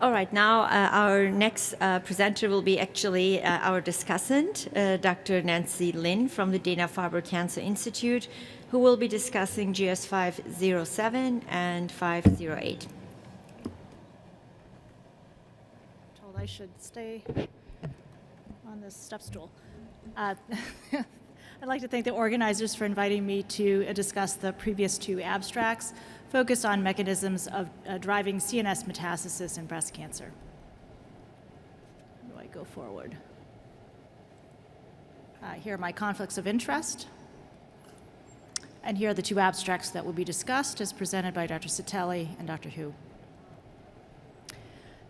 All right, now our next presenter will be actually our discussant, Dr. Nancy Lin from the Dana-Farber Cancer Institute, who will be discussing GS507 and 508. Told I should stay on this step stool. I'd like to thank the organizers for inviting me to discuss the previous two abstracts focused on mechanisms of driving CNS metastasis in breast cancer. How do I go forward? Here are my conflicts of interest. And here are the two abstracts that will be discussed as presented by Dr. Satelli and Dr. Hu.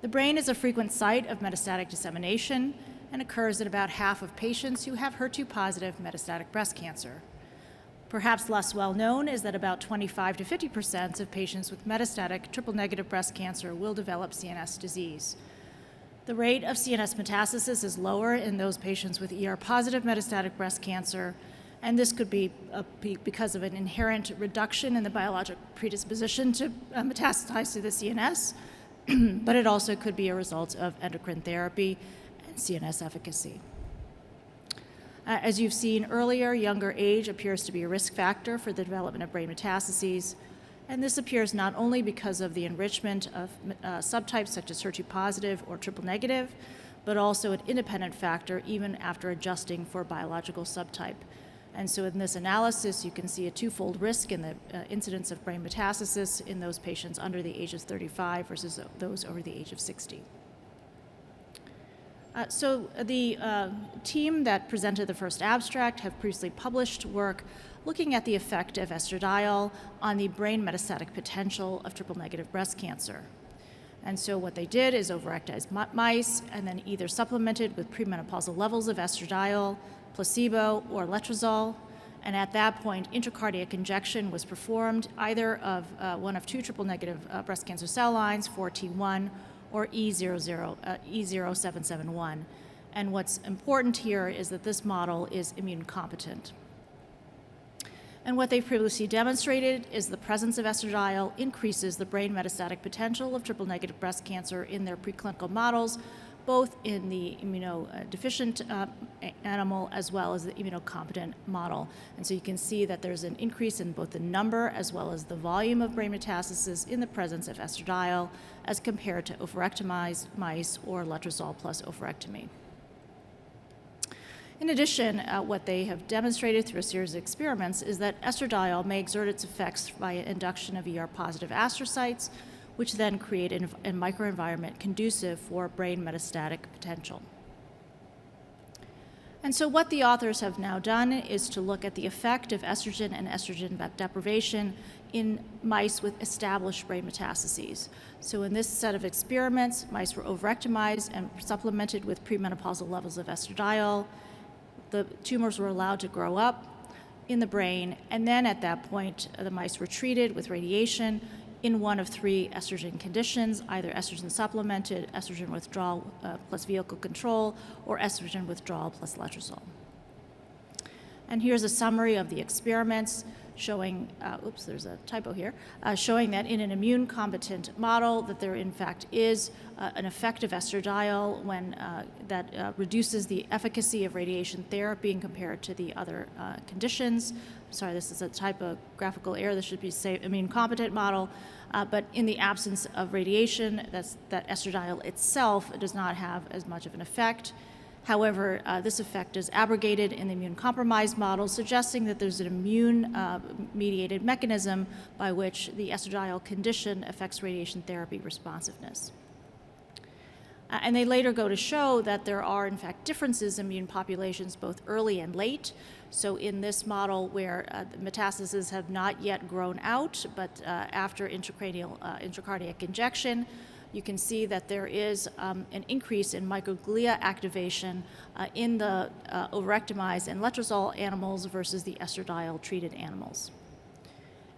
The brain is a frequent site of metastatic dissemination and occurs in about half of patients who have HER2-positive metastatic breast cancer. Perhaps less well known is that about 25 to 50% of patients with metastatic triple-negative breast cancer will develop CNS disease. The rate of CNS metastasis is lower in those patients with ER-positive metastatic breast cancer, and this could be because of an inherent reduction in the biologic predisposition to metastasize to the CNS, but it also could be a result of endocrine therapy and CNS efficacy. As you've seen earlier, younger age appears to be a risk factor for the development of brain metastases, and this appears not only because of the enrichment of subtypes such as HER2-positive or triple-negative, but also an independent factor even after adjusting for biological subtype. And so in this analysis, you can see a twofold risk in the incidence of brain metastasis in those patients under the age of 35 versus those over the age of 60. So the team that presented the first abstract have previously published work looking at the effect of estradiol on the brain metastatic potential of triple-negative breast cancer. And so what they did is overactize mice and then either supplemented with premenopausal levels of estradiol, placebo, or letrozole. And at that point, intracardiac injection was performed either of one of two triple-negative breast cancer cell lines, 4T1 or E0771. And what's important here is that this model is immune competent. And what they've previously demonstrated is the presence of estradiol increases the brain metastatic potential of triple-negative breast cancer in their preclinical models, both in the immunodeficient animal as well as the immunocompetent model. And so you can see that there's an increase in both the number as well as the volume of brain metastasis in the presence of estradiol as compared to oophorectomized mice or letrozole plus oophorectomy. In addition, what they have demonstrated through a series of experiments is that estradiol may exert its effects via induction of ER-positive astrocytes, which then create a microenvironment conducive for brain metastatic potential. And so what the authors have now done is to look at the effect of estrogen and estrogen deprivation in mice with established brain metastases. So in this set of experiments, mice were oophorectomized and supplemented with premenopausal levels of estradiol. The tumors were allowed to grow up in the brain, and then at that point, the mice were treated with radiation in one of three estrogen conditions, either estrogen supplemented, estrogen withdrawal plus vehicle control, or estrogen withdrawal plus letrozole. And here's a summary of the experiments showing, there's a typo here, showing that in an immune competent model that there in fact is an effect of estradiol when that reduces the efficacy of radiation therapy and compared to the other conditions. Sorry, this is a typographical error. This should be say immune competent model, but in the absence of radiation, that estradiol itself does not have as much of an effect. However, this effect is abrogated in the immune-compromised model, suggesting that there's an immune-mediated mechanism by which the estradiol condition affects radiation therapy responsiveness. And they later go to show that there are, in fact, differences in immune populations, both early and late. So in this model where the metastases have not yet grown out, but after intracardiac injection, you can see that there is an increase in microglia activation in the oophorectomized and letrozole animals versus the estradiol-treated animals.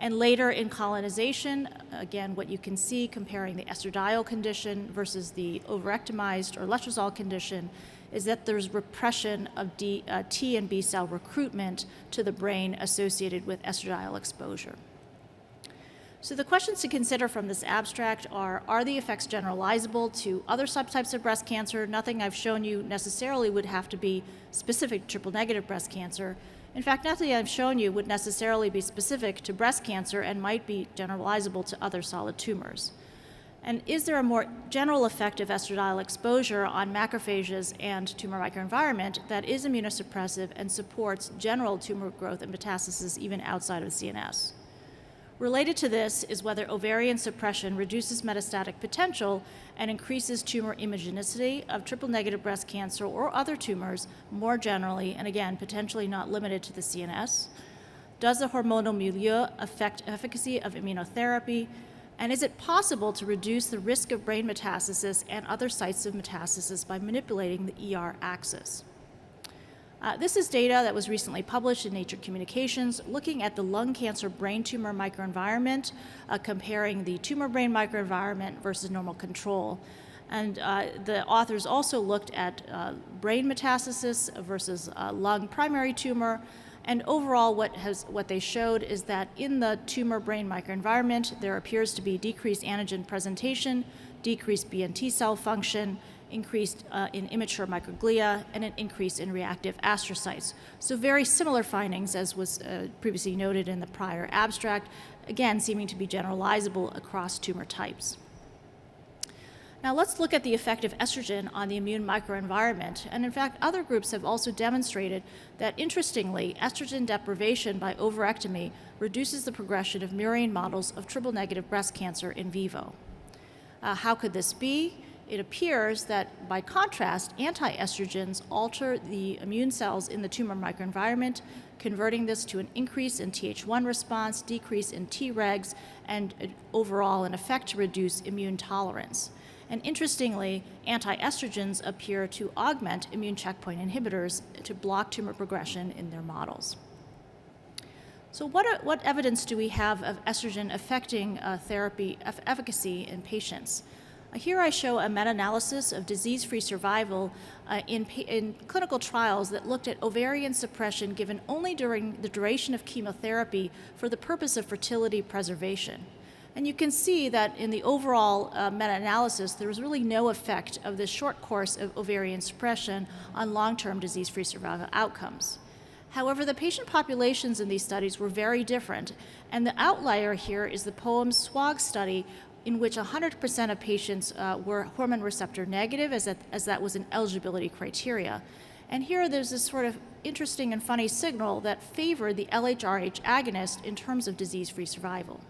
And later in colonization, again, what you can see comparing the estradiol condition versus the oophorectomized or letrozole condition is that there's repression of T and B cell recruitment to the brain associated with estradiol exposure. So the questions to consider from this abstract are the effects generalizable to other subtypes of breast cancer? Nothing I've shown you necessarily would have to be specific to triple-negative breast cancer. In fact, nothing I've shown you would necessarily be specific to breast cancer and might be generalizable to other solid tumors. And is there a more general effect of estradiol exposure on macrophages and tumor microenvironment that is immunosuppressive and supports general tumor growth and metastasis even outside of the CNS? Related to this is whether ovarian suppression reduces metastatic potential and increases tumor immunogenicity of triple-negative breast cancer or other tumors more generally, and again, potentially not limited to the CNS. Does the hormonal milieu affect efficacy of immunotherapy? And is it possible to reduce the risk of brain metastasis and other sites of metastasis by manipulating the ER axis? This is data that was recently published in Nature Communications looking at the lung cancer brain tumor microenvironment, comparing the tumor brain microenvironment versus normal control. And the authors also looked at brain metastasis versus lung primary tumor. And overall, what they showed is that in the tumor brain microenvironment, there appears to be decreased antigen presentation, decreased B and T cell function, increased in immature microglia, and an increase in reactive astrocytes. So very similar findings as was previously noted in the prior abstract, again seeming to be generalizable across tumor types. Now let's look at the effect of estrogen on the immune microenvironment. And in fact, other groups have also demonstrated that, interestingly, estrogen deprivation by ovarectomy reduces the progression of murine models of triple-negative breast cancer in vivo. How could this be? It appears that, by contrast, anti-estrogens alter the immune cells in the tumor microenvironment, converting this to an increase in Th1 response, decrease in Tregs, and overall an effect to reduce immune tolerance. And interestingly, anti-estrogens appear to augment immune checkpoint inhibitors to block tumor progression in their models. So what evidence do we have of estrogen affecting therapy efficacy in patients? Here I show a meta-analysis of disease-free survival in clinical trials that looked at ovarian suppression given only during the duration of chemotherapy for the purpose of fertility preservation. And you can see that in the overall meta-analysis, there was really no effect of this short course of ovarian suppression on long-term disease-free survival outcomes. However, the patient populations in these studies were very different, and the outlier here is the POEM SWOG study, in which 100% of patients were hormone receptor negative, as that was an eligibility criteria. And here there's this sort of interesting and funny signal that favored the LHRH agonist in terms of disease-free survival.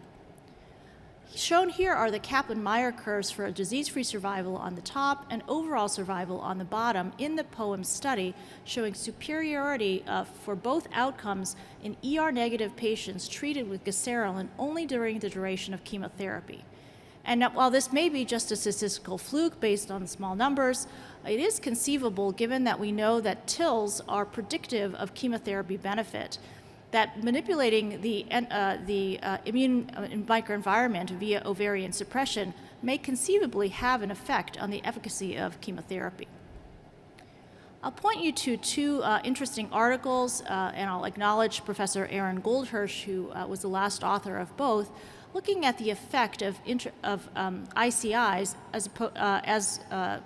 Shown here are the Kaplan-Meier curves for disease-free survival on the top and overall survival on the bottom in the POEM study, showing superiority for both outcomes in ER-negative patients treated with gaserelin only during the duration of chemotherapy. And while this may be just a statistical fluke based on small numbers, it is conceivable, given that we know that TILs are predictive of chemotherapy benefit, that manipulating the immune microenvironment via ovarian suppression may conceivably have an effect on the efficacy of chemotherapy. I'll point you to two interesting articles, and I'll acknowledge Professor Aaron Goldhirsch, who was the last author of both, looking at the effect of ICIs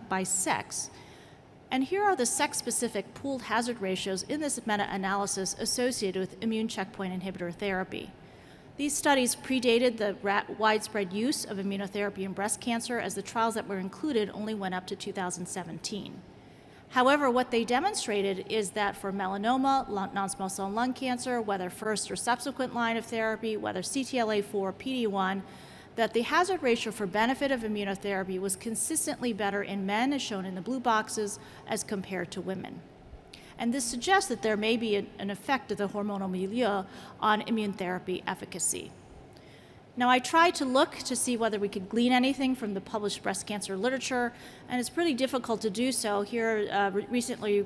by sex. And here are the sex-specific pooled hazard ratios in this meta-analysis associated with immune checkpoint inhibitor therapy. These studies predated the widespread use of immunotherapy in breast cancer, as the trials that were included only went up to 2017. However, what they demonstrated is that for melanoma, non-small cell lung cancer, whether first or subsequent line of therapy, whether CTLA-4, PD-1, that the hazard ratio for benefit of immunotherapy was consistently better in men, as shown in the blue boxes, as compared to women. And this suggests that there may be an effect of the hormonal milieu on immune therapy efficacy. Now, I tried to look to see whether we could glean anything from the published breast cancer literature, and it's pretty difficult to do so. Here, recently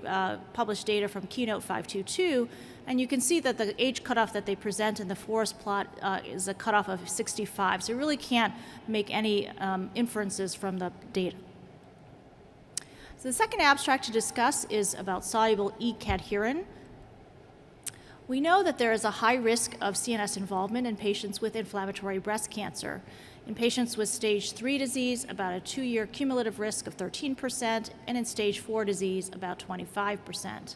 published data from Keynote 522, and you can see that the age cutoff that they present in the forest plot is a cutoff of 65, so you really can't make any inferences from the data. So the second abstract to discuss is about soluble ecadherin. We know that there is a high risk of CNS involvement in patients with inflammatory breast cancer. In patients with stage 3 disease, about a 2-year cumulative risk of 13%, and in stage 4 disease, about 25%.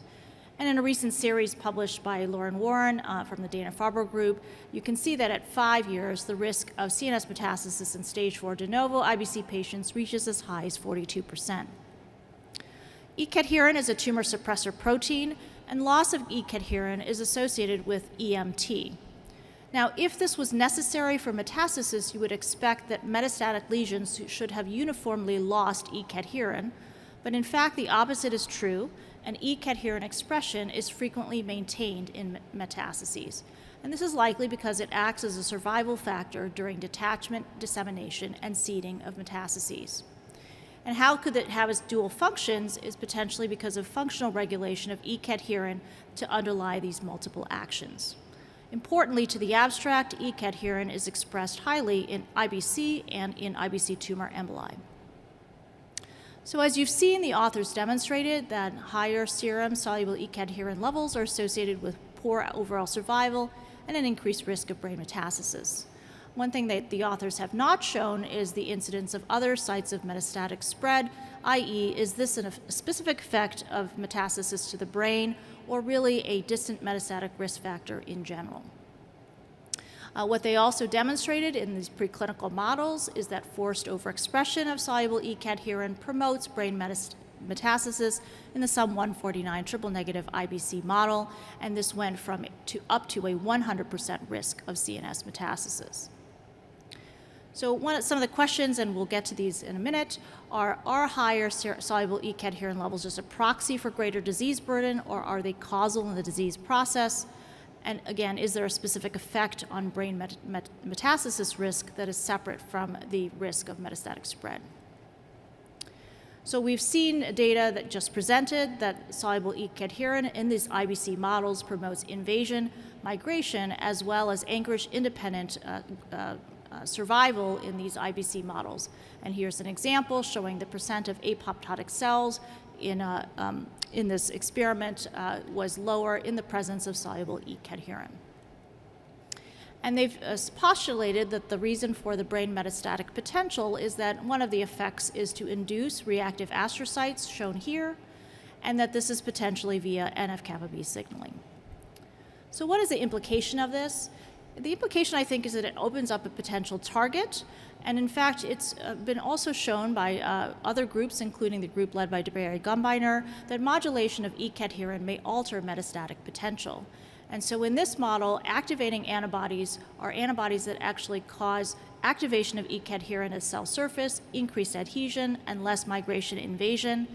And in a recent series published by Lauren Warren from the Dana-Farber group, you can see that at 5 years, the risk of CNS metastasis in stage 4 de novo IBC patients reaches as high as 42%. E-cadherin is a tumor suppressor protein, and loss of E-cadherin is associated with EMT. Now, if this was necessary for metastasis, you would expect that metastatic lesions should have uniformly lost E-cadherin, but in fact the opposite is true, and E-cadherin expression is frequently maintained in metastases. And this is likely because it acts as a survival factor during detachment, dissemination, and seeding of metastases. And how could it have its dual functions is potentially because of functional regulation of E-cadherin to underlie these multiple actions. Importantly to the abstract, E-cadherin is expressed highly in IBC and in IBC tumor emboli. So as you've seen, the authors demonstrated that higher serum soluble E-cadherin levels are associated with poor overall survival and an increased risk of brain metastasis. One thing that the authors have not shown is the incidence of other sites of metastatic spread, i.e., is this a specific effect of metastasis to the brain or really a distant metastatic risk factor in general? What they also demonstrated in these preclinical models is that forced overexpression of soluble E-cadherin promotes brain metastasis in the SUM149 triple-negative IBC model, and this went up to a 100% risk of CNS metastasis. So some of the questions, and we'll get to these in a minute, are higher soluble E-cadherin levels just a proxy for greater disease burden, or are they causal in the disease process? And again, is there a specific effect on brain metastasis risk that is separate from the risk of metastatic spread? So we've seen data that just presented that soluble E-cadherin in these IBC models promotes invasion, migration, as well as anchorage-independent survival in these IBC models. And here's an example showing the percent of apoptotic cells in this experiment was lower in the presence of soluble E-cadherin. And they've postulated that the reason for the brain metastatic potential is that one of the effects is to induce reactive astrocytes, shown here, and that this is potentially via NF-kappa B signaling. So what is the implication of this? The implication, I think, is that it opens up a potential target, and in fact, it's been also shown by other groups, including the group led by Barry Gumbiner, that modulation of E-cadherin may alter metastatic potential. And so in this model, activating antibodies are antibodies that actually cause activation of E-cadherin at cell surface, increased adhesion, and less migration invasion.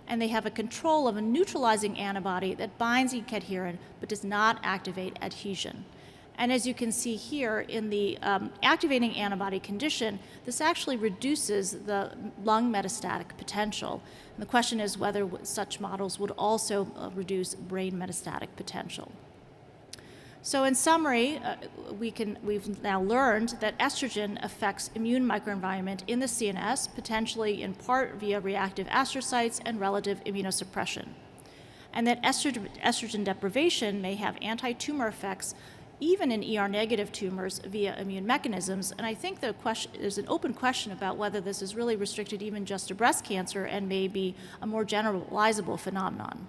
And they have a control of a neutralizing antibody that binds E-cadherin but does not activate adhesion. And as you can see here, in the activating antibody condition, this actually reduces the lung metastatic potential. And the question is whether such models would also reduce brain metastatic potential. So in summary, we've now learned that estrogen affects immune microenvironment in the CNS, potentially in part via reactive astrocytes and relative immunosuppression. And that estrogen deprivation may have anti-tumor effects even in ER-negative tumors via immune mechanisms. And I think there's an open question about whether this is really restricted even just to breast cancer and may be a more generalizable phenomenon.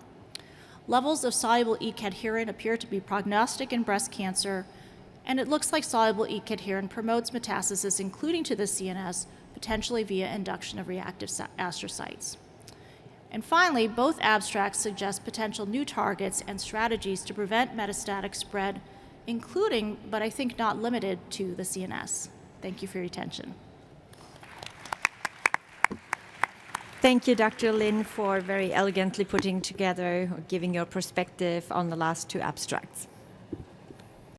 Levels of soluble E-cadherin appear to be prognostic in breast cancer, and it looks like soluble E-cadherin promotes metastasis, including to the CNS, potentially via induction of reactive astrocytes. And finally, both abstracts suggest potential new targets and strategies to prevent metastatic spread, including, but I think not limited to, the CNS. Thank you for your attention. Thank you, Dr. Lin, for very elegantly putting together, or giving your perspective on the last two abstracts.